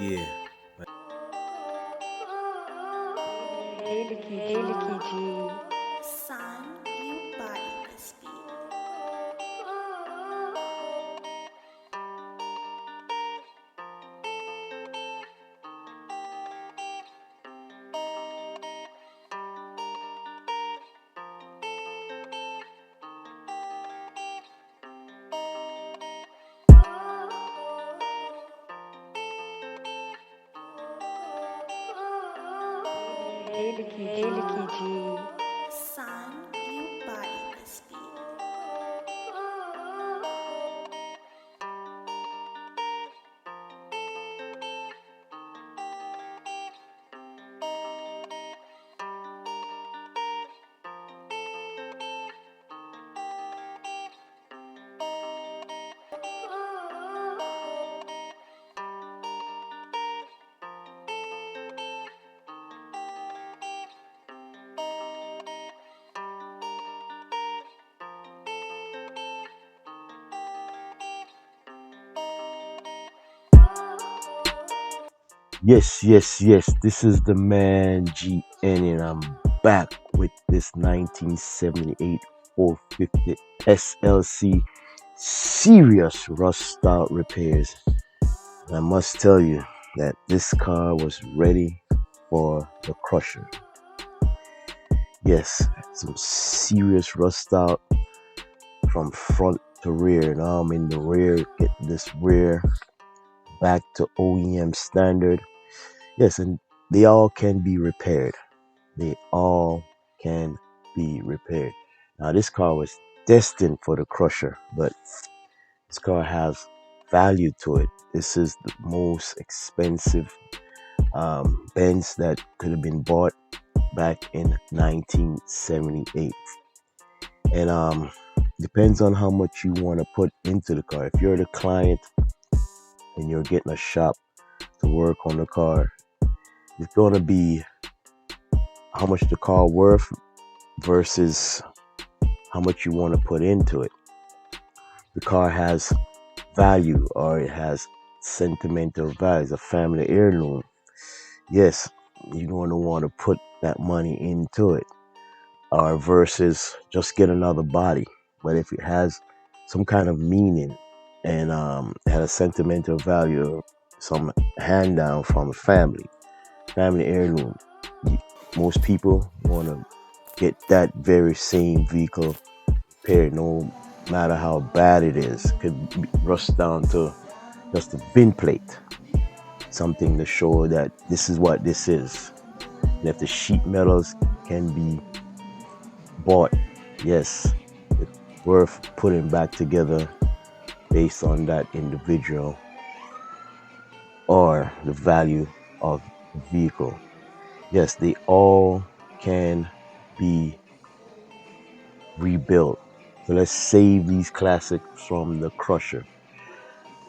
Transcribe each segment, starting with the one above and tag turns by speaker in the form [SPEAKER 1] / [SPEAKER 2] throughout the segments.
[SPEAKER 1] Yeah.
[SPEAKER 2] Ele que de
[SPEAKER 3] Sign you body this beat.
[SPEAKER 2] ele que de
[SPEAKER 3] Sign you body this beat.
[SPEAKER 4] Yes, yes, yes. This is the man GN, and I'm back with this 1978 450 SLC serious rust out repairs. And I must tell you that this car was ready for the crusher. Yes, some serious rust out from front to rear. Now I'm in the rear, getting this rear back to OEM standard. Yes, and they all can be repaired. They all can be repaired. Now, this car was destined for the crusher, but this car has value to it. This is the most expensive Benz that could have been bought back in 1978. And depends on how much you want to put into the car. If you're the client and you're getting a shop to work on the car, it's going to be how much the car worth versus how much you want to put into it. The car has value, or it has sentimental value. It's a family heirloom. Yes, you don't want to put that money into it, or versus just get another body. But if it has some kind of meaning and it had a sentimental value, some hand down from a family heirloom, most people want to get that very same vehicle repaired, no matter how bad it is. Could be rust down to just a VIN plate, something to show that this is what this is. And if the sheet metals can be bought, yes, it's worth putting back together based on that individual or the value of the vehicle. Yes, they all can be rebuilt. So let's save these classics from the crusher.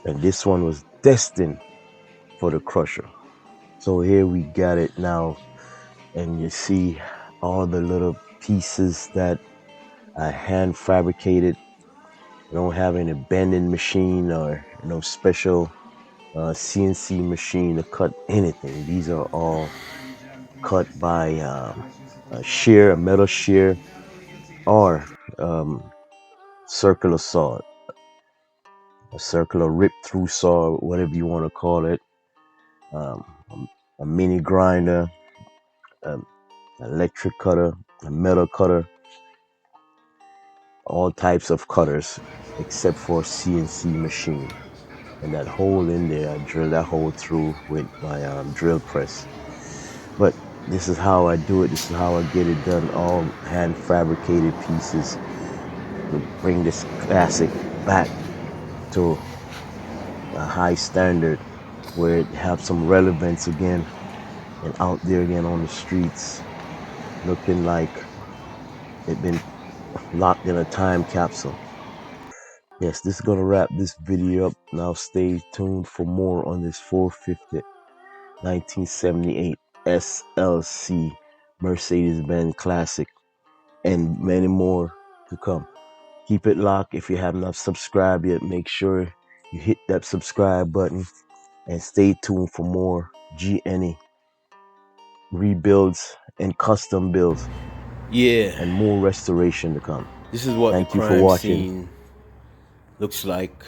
[SPEAKER 4] And this one was destined for the crusher. So here we got it now, and you see all the little pieces that I hand fabricated. I don't have any bending machine or no special CNC machine to cut anything. These are all cut by a metal shear, or circular saw, a circular rip through saw, whatever you want to call it, um, a mini grinder, an electric cutter, a metal cutter, all types of cutters except for CNC machine. And that hole in there, I drill that hole through with my drill press. But this is how I do it. This is how I get it done. All hand fabricated pieces to bring this classic back to a high standard where it have some relevance again and out there again on the streets, looking like it been locked in a time capsule. Yes, this is gonna wrap this video up. Now stay tuned for more on this 450 1978 SLC Mercedes-Benz Classic and many more to come. Keep it locked. If you have not subscribed yet, make sure you hit that subscribe button And stay tuned for more GNE rebuilds and custom builds
[SPEAKER 1] Yeah,
[SPEAKER 4] and more restoration to come.
[SPEAKER 1] this is what the
[SPEAKER 4] Thank you for
[SPEAKER 1] crime
[SPEAKER 4] watching.
[SPEAKER 1] scene looks like.